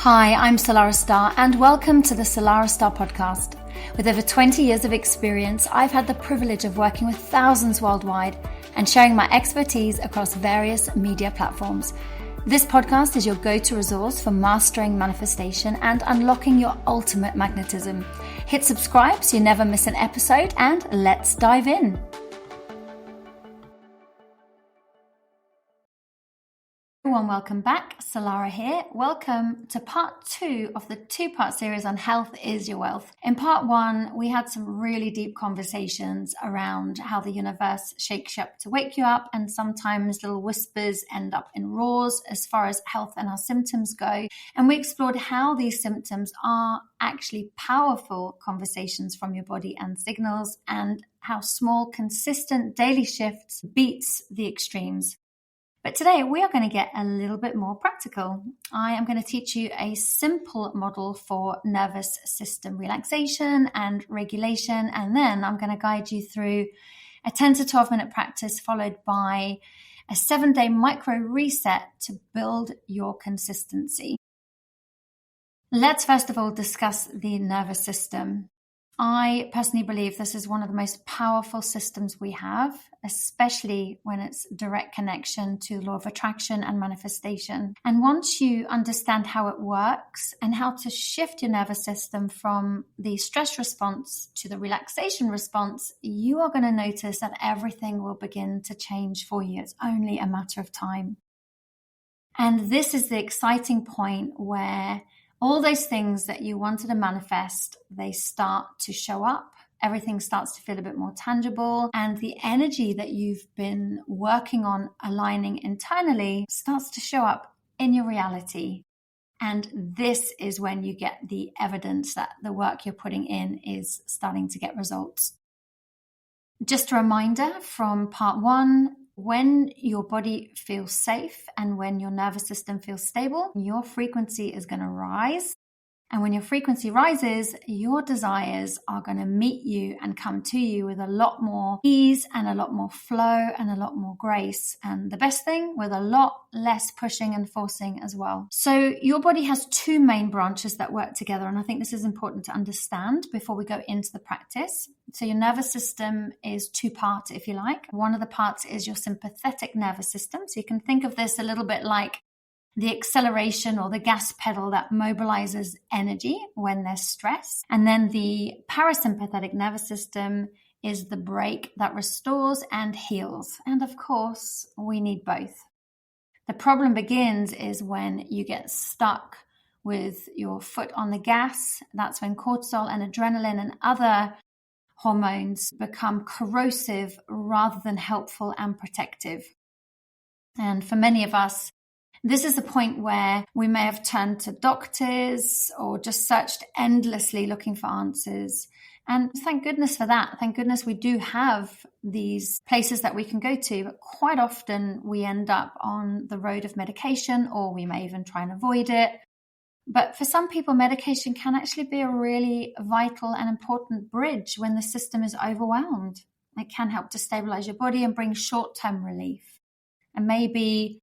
Hi, I'm Salarah Starre and welcome to the Salarah Starre podcast. With over 20 years of experience, I've had the privilege of working with thousands worldwide and sharing my expertise across various media platforms. This podcast is your go-to resource for mastering manifestation and unlocking your ultimate magnetism. Hit subscribe so you never miss an episode, and let's dive in. Everyone, welcome back. Salarah here. Welcome to part 2 of the 2-part series on Health is Your Wealth. In part 1, we had some really deep conversations around how the universe shakes you up to wake you up, and sometimes little whispers end up in roars as far as health and our symptoms go. And we explored how these symptoms are actually powerful conversations from your body and signals, and how small, consistent daily shifts beats the extremes. But today we are going to get a little bit more practical. I am going to teach you a simple model for nervous system relaxation and regulation, and then I'm going to guide you through a 10 to 12 minute practice followed by a 7-day micro reset to build your consistency. Let's first of all discuss the nervous system. I personally believe this is one of the most powerful systems we have, especially when it's direct connection to law of attraction and manifestation. And once you understand how it works and how to shift your nervous system from the stress response to the relaxation response, you are going to notice that everything will begin to change for you. It's only a matter of time. And this is the exciting point where all those things that you wanted to manifest, they start to show up. Everything starts to feel a bit more tangible, and the energy that you've been working on aligning internally starts to show up in your reality. And this is when you get the evidence that the work you're putting in is starting to get results. Just a reminder from part 1, when your body feels safe and when your nervous system feels stable, your frequency is going to rise. And when your frequency rises, your desires are going to meet you and come to you with a lot more ease and a lot more flow and a lot more grace. And the best thing, with a lot less pushing and forcing as well. So your body has 2 main branches that work together. And I think this is important to understand before we go into the practice. So your nervous system is 2-part, if you like. One of the parts is your sympathetic nervous system. So you can think of this a little bit like the acceleration or the gas pedal that mobilizes energy when there's stress. And then the parasympathetic nervous system is the brake that restores and heals. And of course, we need both. The problem begins is when you get stuck with your foot on the gas. That's when cortisol and adrenaline and other hormones become corrosive rather than helpful and protective. And for many of us, this is the point where we may have turned to doctors or just searched endlessly looking for answers. And thank goodness for that. Thank goodness we do have these places that we can go to. But quite often we end up on the road of medication, or we may even try and avoid it. But for some people, medication can actually be a really vital and important bridge when the system is overwhelmed. It can help to stabilize your body and bring short-term relief. And maybe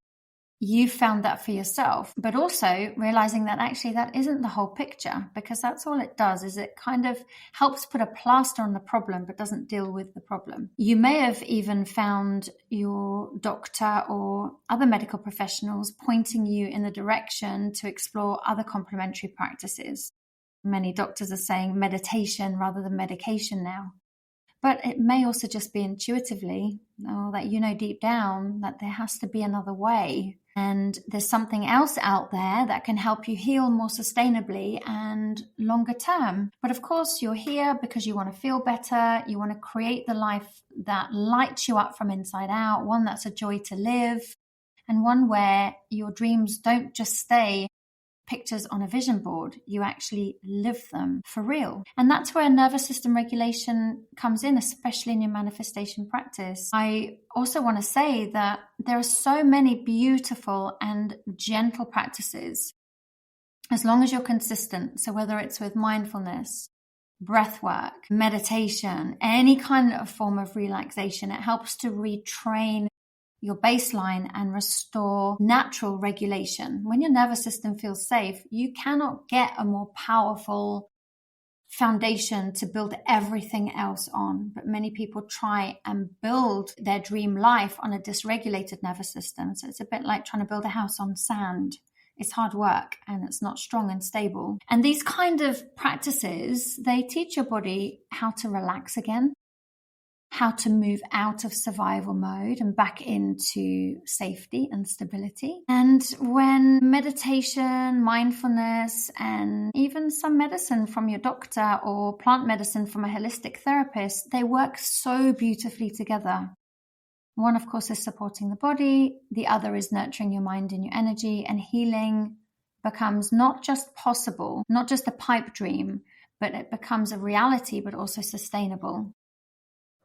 you found that for yourself, but also realizing that actually that isn't the whole picture, because that's all it does is it kind of helps put a plaster on the problem, but doesn't deal with the problem. You may have even found your doctor or other medical professionals pointing you in the direction to explore other complementary practices. Many doctors are saying meditation rather than medication now. But it may also just be intuitively, or that you know deep down that there has to be another way. And there's something else out there that can help you heal more sustainably and longer term. But of course, you're here because you want to feel better. You want to create the life that lights you up from inside out, one that's a joy to live, and one where your dreams don't just stay pictures on a vision board. You actually live them for real. And that's where nervous system regulation comes in, especially in your manifestation practice. I also want to say that there are so many beautiful and gentle practices as long as you're consistent. So whether it's with mindfulness, breath work, meditation, any kind of form of relaxation, it helps to retrain your baseline and restore natural regulation. When your nervous system feels safe, you cannot get a more powerful foundation to build everything else on. But many people try and build their dream life on a dysregulated nervous system. So it's a bit like trying to build a house on sand. It's hard work and it's not strong and stable. And these kind of practices, they teach your body how to relax again, how to move out of survival mode and back into safety and stability. And when meditation, mindfulness, and even some medicine from your doctor or plant medicine from a holistic therapist, they work so beautifully together. One, of course, is supporting the body. The other is nurturing your mind and your energy, and healing becomes not just possible, not just a pipe dream, but it becomes a reality, but also sustainable.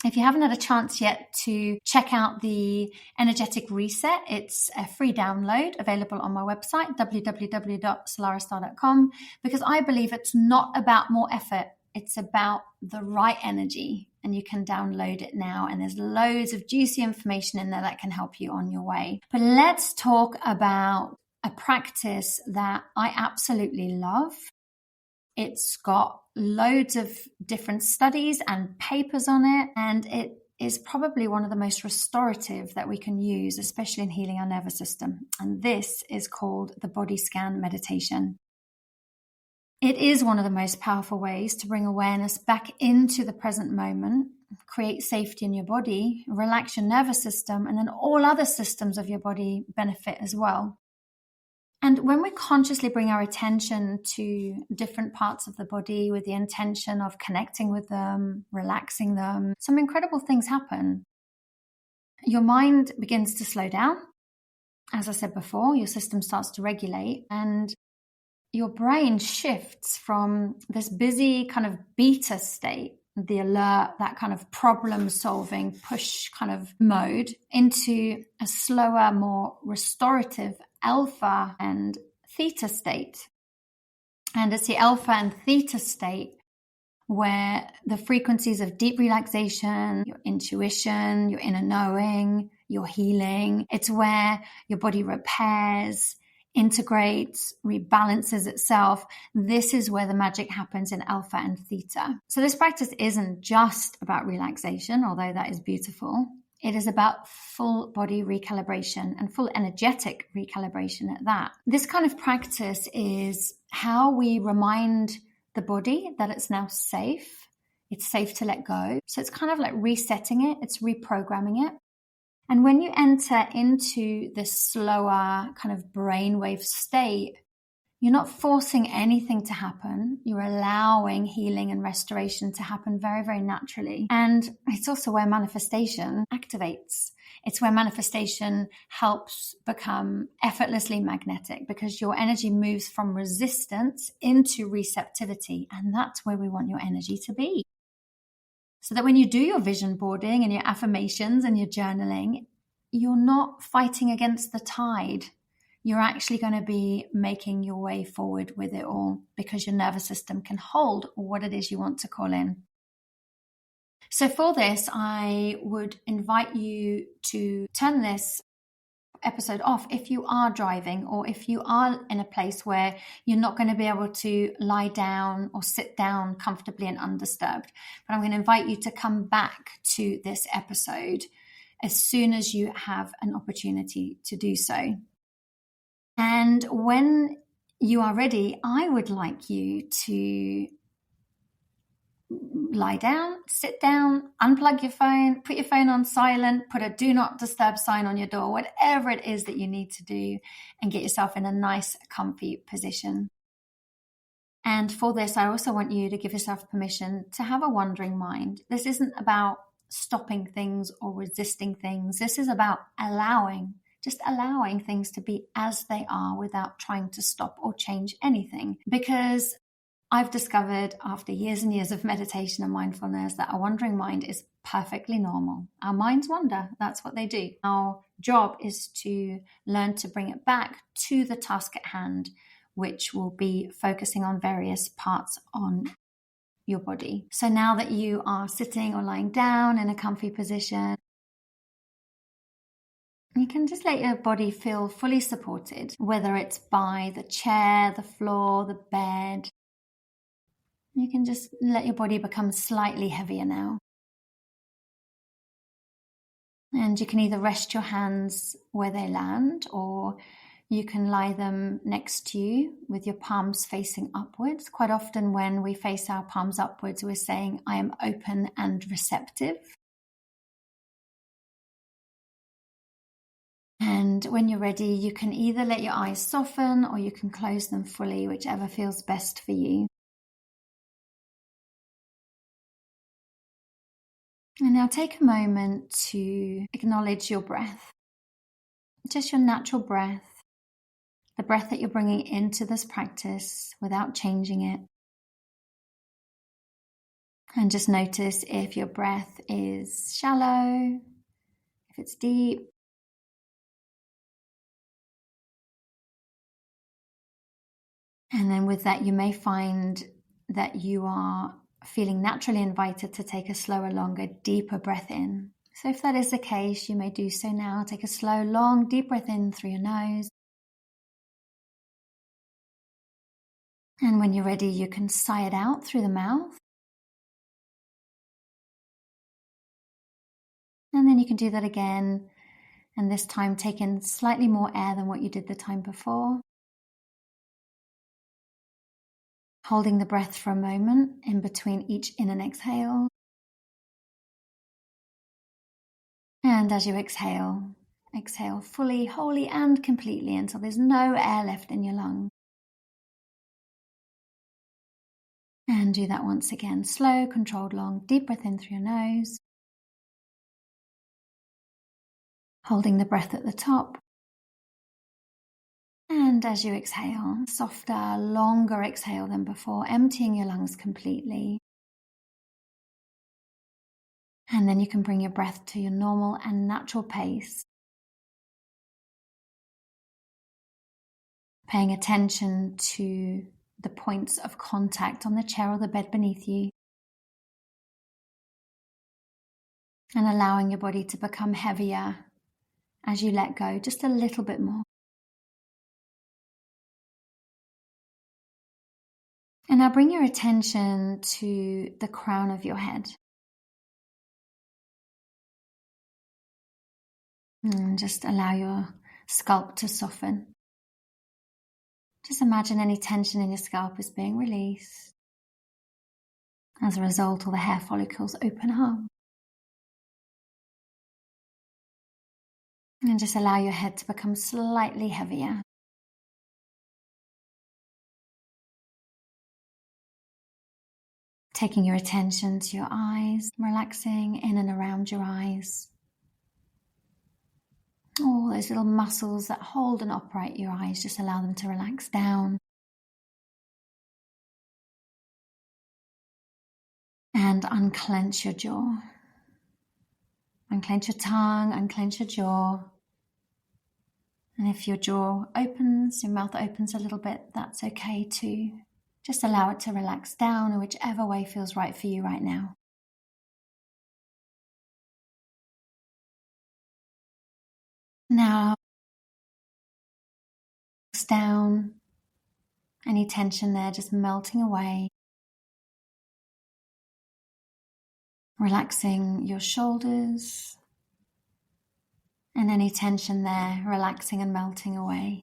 If you haven't had a chance yet to check out the Energetic Reset, it's a free download available on my website, www.salarahstar.com, because I believe it's not about more effort. It's about the right energy, and you can download it now. And there's loads of juicy information in there that can help you on your way. But let's talk about a practice that I absolutely love. It's got loads of different studies and papers on it, and it is probably one of the most restorative that we can use, especially in healing our nervous system. And this is called the body scan meditation. It is one of the most powerful ways to bring awareness back into the present moment, create safety in your body, relax your nervous system, and then all other systems of your body benefit as well. And when we consciously bring our attention to different parts of the body with the intention of connecting with them, relaxing them, some incredible things happen. Your mind begins to slow down. As I said before, your system starts to regulate, and your brain shifts from this busy kind of beta state, the alert, that kind of problem solving push kind of mode, into a slower, more restorative alpha and theta state. And it's the alpha and theta state where the frequencies of deep relaxation, your intuition, your inner knowing, your healing, it's where your body repairs, integrates, rebalances itself. This is where the magic happens in alpha and theta. So this practice isn't just about relaxation, although that is beautiful. It is about full body recalibration and full energetic recalibration at that. This kind of practice is how we remind the body that it's now safe. It's safe to let go. So it's kind of like resetting it. It's reprogramming it. And when you enter into this slower kind of brainwave state, you're not forcing anything to happen. You're allowing healing and restoration to happen very, very naturally. And it's also where manifestation activates. It's where manifestation helps become effortlessly magnetic, because your energy moves from resistance into receptivity. And that's where we want your energy to be. So that when you do your vision boarding and your affirmations and your journaling, you're not fighting against the tide. You're actually going to be making your way forward with it all, because your nervous system can hold what it is you want to call in. So for this, I would invite you to turn this episode off if you are driving, or if you are in a place where you're not going to be able to lie down or sit down comfortably and undisturbed. But I'm going to invite you to come back to this episode as soon as you have an opportunity to do so. And when you are ready, I would like you to lie down, sit down, unplug your phone, put your phone on silent, put a do not disturb sign on your door, whatever it is that you need to do, and get yourself in a nice, comfy position. And for this, I also want you to give yourself permission to have a wandering mind. This isn't about stopping things or resisting things. This is about just allowing things to be as they are without trying to stop or change anything. Because I've discovered after years and years of meditation and mindfulness that a wandering mind is perfectly normal. Our minds wander. That's what they do. Our job is to learn to bring it back to the task at hand, which will be focusing on various parts on your body. So now that you are sitting or lying down in a comfy position, You can just let your body feel fully supported, whether it's by the chair, the floor, the bed. You can just let your body become slightly heavier now. And you can either rest your hands where they land, or you can lie them next to you with your palms facing upwards. Quite often when we face our palms upwards, we're saying, I am open and receptive. And when you're ready, you can either let your eyes soften or you can close them fully, whichever feels best for you. And now take a moment to acknowledge your breath, just your natural breath, the breath that you're bringing into this practice without changing it. And just notice if your breath is shallow, if it's deep. And then with that, you may find that you are feeling naturally invited to take a slower, longer, deeper breath in. So if that is the case, you may do so now. Take a slow, long, deep breath in through your nose. And when you're ready, you can sigh it out through the mouth. And then you can do that again. And this time take in slightly more air than what you did the time before. Holding the breath for a moment in between each in and exhale. And as you exhale, exhale fully, wholly, and completely until there's no air left in your lungs. And do that once again. Slow, controlled, long, deep breath in through your nose. Holding the breath at the top. And as you exhale, softer, longer exhale than before, emptying your lungs completely. And then you can bring your breath to your normal and natural pace. Paying attention to the points of contact on the chair or the bed beneath you. And allowing your body to become heavier as you let go just a little bit more. And now bring your attention to the crown of your head. And just allow your scalp to soften. Just imagine any tension in your scalp is being released. As a result, all the hair follicles open up. And just allow your head to become slightly heavier. Taking your attention to your eyes, relaxing in and around your eyes. All those little muscles that hold and operate your eyes, just allow them to relax down. And unclench your jaw. Unclench your tongue, unclench your jaw. And if your jaw opens, your mouth opens a little bit, that's okay too. Just allow it to relax down in whichever way feels right for you right now. Now, down, any tension there just melting away. Relaxing your shoulders, and any tension there relaxing and melting away.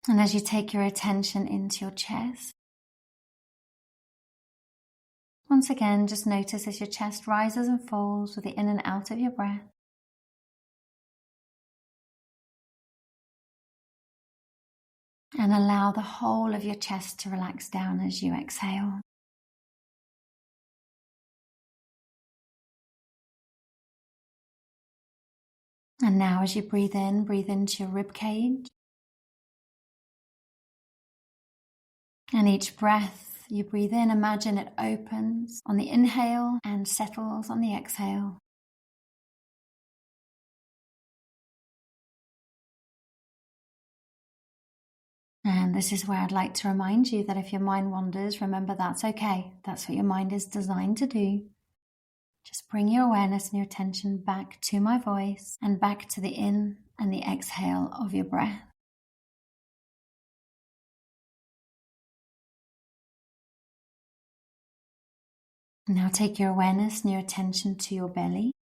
And as you take your attention into your chest, once again, just notice as your chest rises and falls with the in and out of your breath. And allow the whole of your chest to relax down as you exhale. And now as you breathe into your rib cage. And each breath you breathe in, imagine it opens on the inhale and settles on the exhale. And this is where I'd like to remind you that if your mind wanders, remember that's okay. That's what your mind is designed to do. Just bring your awareness and your attention back to my voice and back to the in and the exhale of your breath. Now take your awareness and your attention to your belly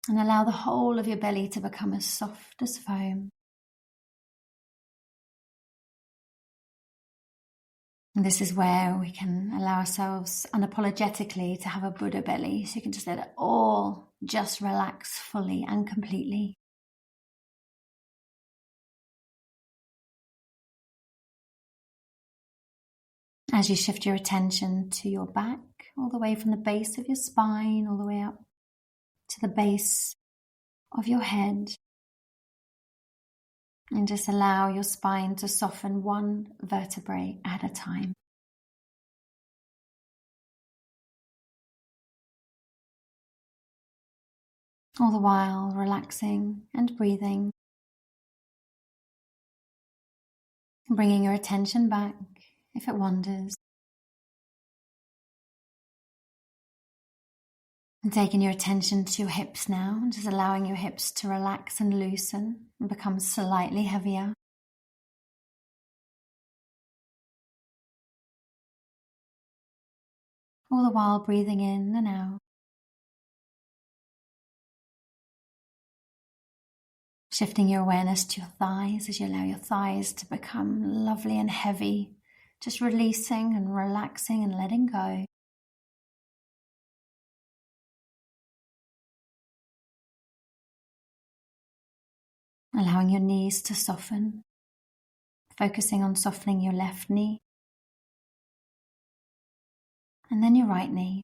and allow the whole of your belly to become as soft as foam. And this is where we can allow ourselves unapologetically to have a Buddha belly. So you can just let it all just relax fully and completely. As you shift your attention to your back, all the way from the base of your spine, all the way up to the base of your head. And just allow your spine to soften one vertebrae at a time. All the while relaxing and breathing. Bringing your attention back if it wanders. And taking your attention to your hips now, and just allowing your hips to relax and loosen and become slightly heavier. All the while breathing in and out. Shifting your awareness to your thighs as you allow your thighs to become lovely and heavy. Just releasing and relaxing and letting go. Allowing your knees to soften. Focusing on softening your left knee. And then your right knee.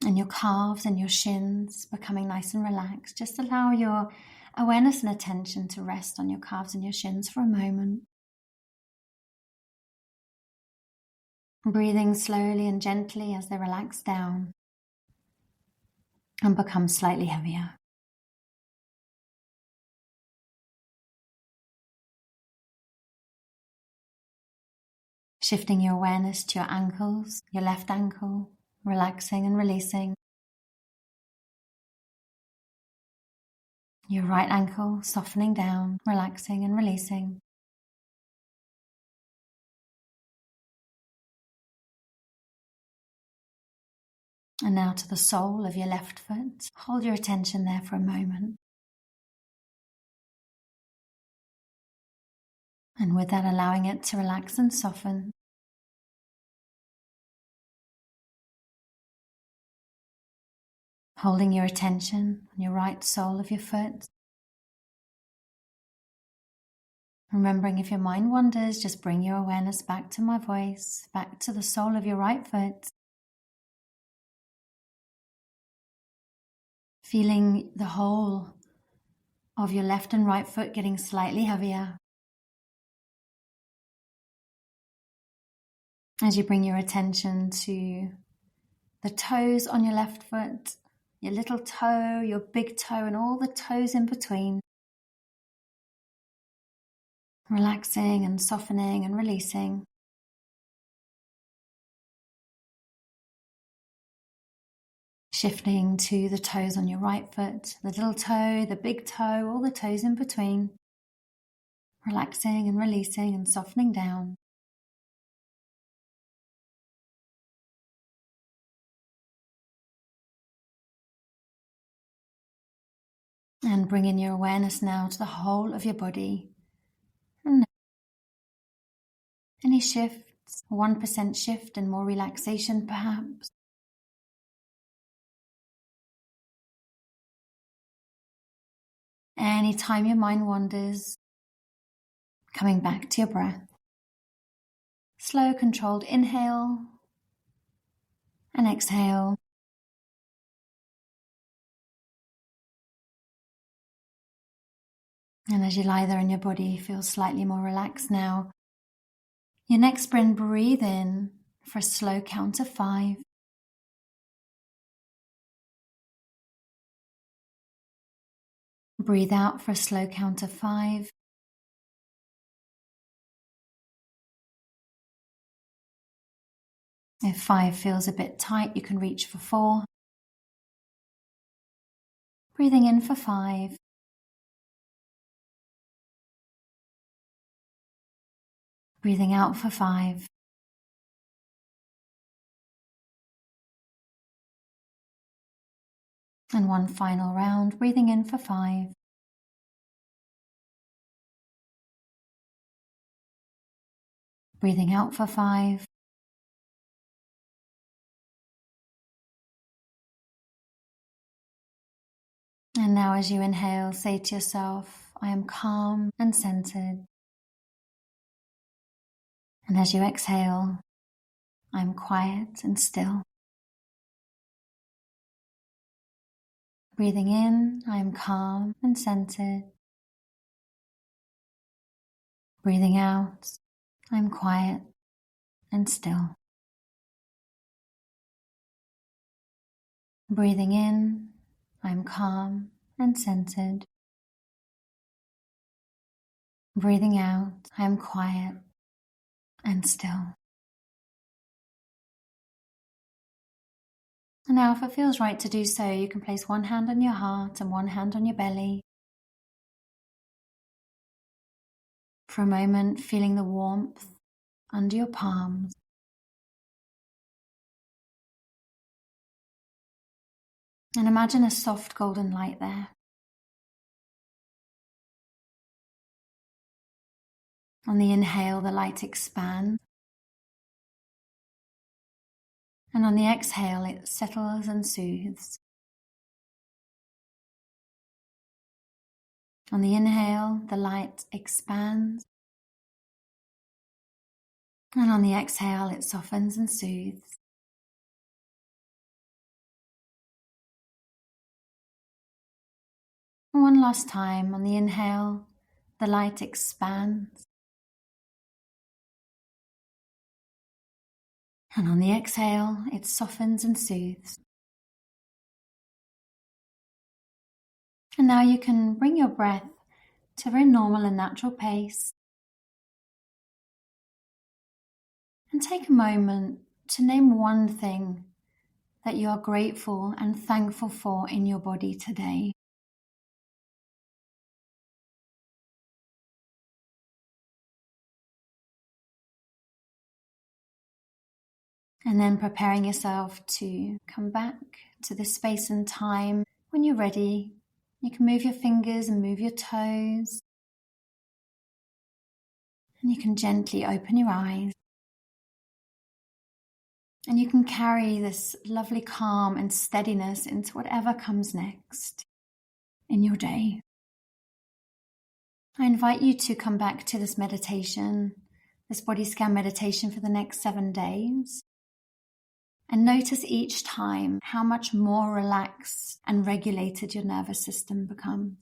And your calves and your shins becoming nice and relaxed. Just allow your awareness and attention to rest on your calves and your shins for a moment. Breathing slowly and gently as they relax down and become slightly heavier. Shifting your awareness to your ankles, your left ankle, relaxing and releasing. Your right ankle softening down, relaxing and releasing. And now to the sole of your left foot. Hold your attention there for a moment. And with that, allowing it to relax and soften. Holding your attention on your right sole of your foot. Remembering if your mind wanders, just bring your awareness back to my voice, back to the sole of your right foot. Feeling the whole of your left and right foot getting slightly heavier. As you bring your attention to the toes on your left foot, your little toe, your big toe, and all the toes in between. Relaxing and softening and releasing. Shifting to the toes on your right foot, the little toe, the big toe, all the toes in between. Relaxing and releasing and softening down. And bringing your awareness now to the whole of your body. And any shifts, 1% shift and more relaxation perhaps. Anytime your mind wanders, coming back to your breath. Slow, controlled inhale and exhale. And as you lie there in your body, feel slightly more relaxed now. Your next sprint, breathe in for a slow count of 5. Breathe out for a slow count of 5. If 5 feels a bit tight, you can reach for 4. Breathing in for 5. Breathing out for 5. And one final round, breathing in for 5. Breathing out for 5. And now as you inhale, say to yourself, I am calm and centered. And as you exhale, I am quiet and still. Breathing in, I am calm and centered. Breathing out, I am quiet and still. Breathing in, I am calm and centered. Breathing out, I am quiet and still. And now if it feels right to do so, you can place one hand on your heart and one hand on your belly. For a moment, feeling the warmth under your palms. And imagine a soft golden light there. On the inhale, the light expands. And on the exhale, it settles and soothes. On the inhale, the light expands. And on the exhale, it softens and soothes. And one last time, on the inhale, the light expands. And on the exhale, it softens and soothes. And now you can bring your breath to a very normal and natural pace. And take a moment to name one thing that you are grateful and thankful for in your body today. And then preparing yourself to come back to this space and time. When you're ready, you can move your fingers and move your toes. And you can gently open your eyes. And you can carry this lovely calm and steadiness into whatever comes next in your day. I invite you to come back to this meditation, this body scan meditation for the next 7 days. And notice each time how much more relaxed and regulated your nervous system becomes.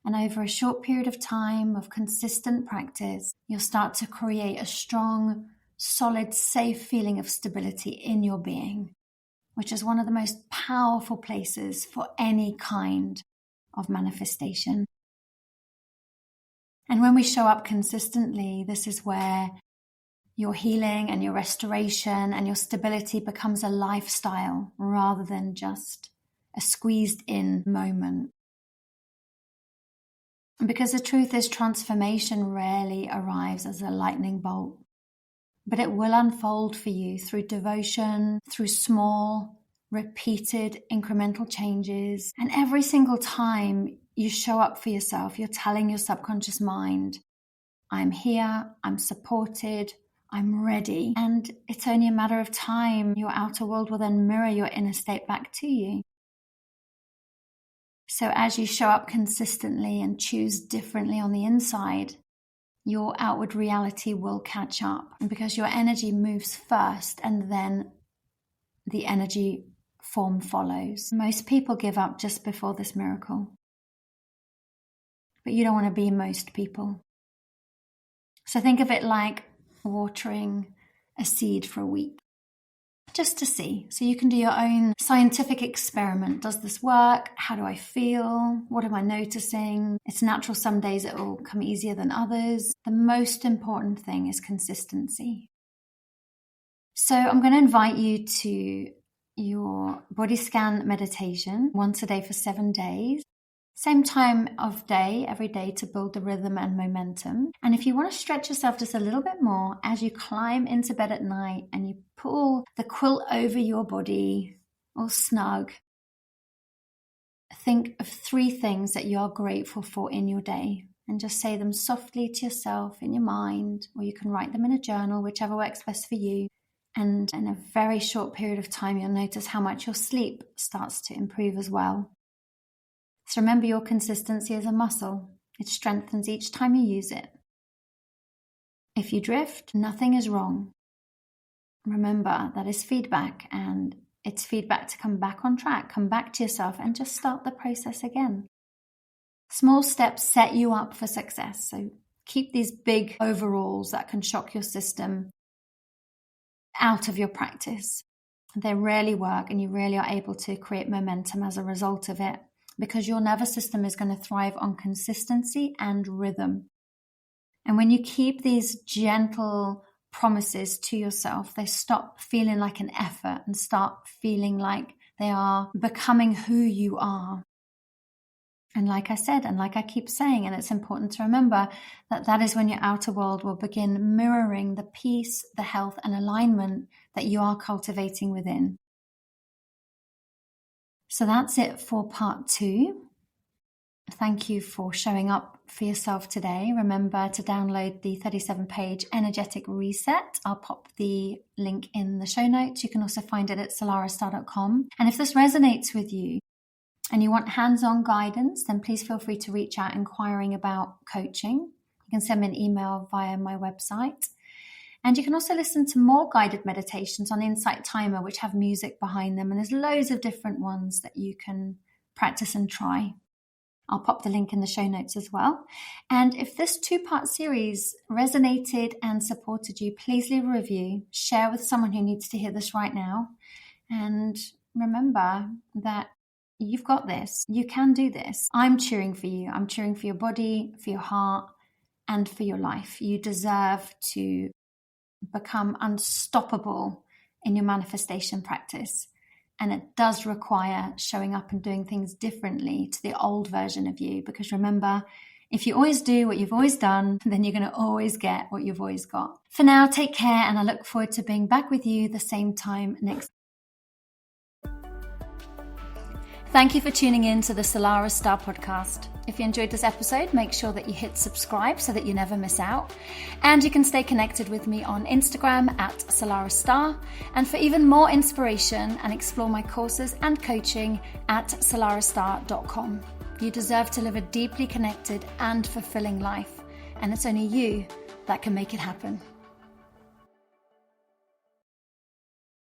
And over a short period of time of consistent practice, you'll start to create a strong, solid, safe feeling of stability in your being, which is one of the most powerful places for any kind of manifestation. And when we show up consistently, this is where your healing and your restoration and your stability becomes a lifestyle rather than just a squeezed in moment. And because the truth is, transformation rarely arrives as a lightning bolt, but it will unfold for you through devotion, through small, repeated, incremental changes. And every single time you show up for yourself, you're telling your subconscious mind, I'm here, I'm supported, I'm ready. And it's only a matter of time. Your outer world will then mirror your inner state back to you. So as you show up consistently and choose differently on the inside, your outward reality will catch up. And because your energy moves first and then the energy form follows. Most people give up just before this miracle. But you don't want to be most people. So think of it like watering a seed for a week, just to see. So you can do your own scientific experiment. Does this work? How do I feel? What am I noticing? It's natural. Some days it will come easier than others. The most important thing is consistency. So I'm going to invite you to your body scan meditation once a day for 7 days. Same time of day, every day, to build the rhythm and momentum. And if you want to stretch yourself just a little bit more as you climb into bed at night and you pull the quilt over your body all snug, think of 3 things that you are grateful for in your day and just say them softly to yourself in your mind, or you can write them in a journal, whichever works best for you. And in a very short period of time, you'll notice how much your sleep starts to improve as well. So remember, your consistency is a muscle. It strengthens each time you use it. If you drift, nothing is wrong. Remember, that is feedback, and it's feedback to come back on track, come back to yourself and just start the process again. Small steps set you up for success. So keep these big overhauls that can shock your system out of your practice. They rarely work, and you really are able to create momentum as a result of it, because your nervous system is going to thrive on consistency and rhythm. And when you keep these gentle promises to yourself, they stop feeling like an effort and start feeling like they are becoming who you are. And like I said, and like I keep saying, and it's important to remember that is when your outer world will begin mirroring the peace, the health, and alignment that you are cultivating within. So that's it for part 2. Thank you for showing up for yourself today. Remember to download the 37-page energetic reset. I'll pop the link in the show notes. You can also find it at salarahstarre.com. And if this resonates with you and you want hands-on guidance, then please feel free to reach out inquiring about coaching. You can send me an email via my website. And you can also listen to more guided meditations on Insight Timer, which have music behind them. And there's loads of different ones that you can practice and try. I'll pop the link in the show notes as well. And if this 2-part series resonated and supported you, please leave a review. Share with someone who needs to hear this right now. And remember that you've got this. You can do this. I'm cheering for you. I'm cheering for your body, for your heart, and for your life. You deserve to become unstoppable in your manifestation practice. And it does require showing up and doing things differently to the old version of you. Because remember, if you always do what you've always done, then you're going to always get what you've always got. For now, take care, and I look forward to being back with you the same time next. Thank you for tuning in to the Salarah Starre podcast. If you enjoyed this episode, make sure that you hit subscribe so that you never miss out. And you can stay connected with me on Instagram at Salarah Starre. And for even more inspiration and explore my courses and coaching at salarahstarre.com. You deserve to live a deeply connected and fulfilling life. And it's only you that can make it happen.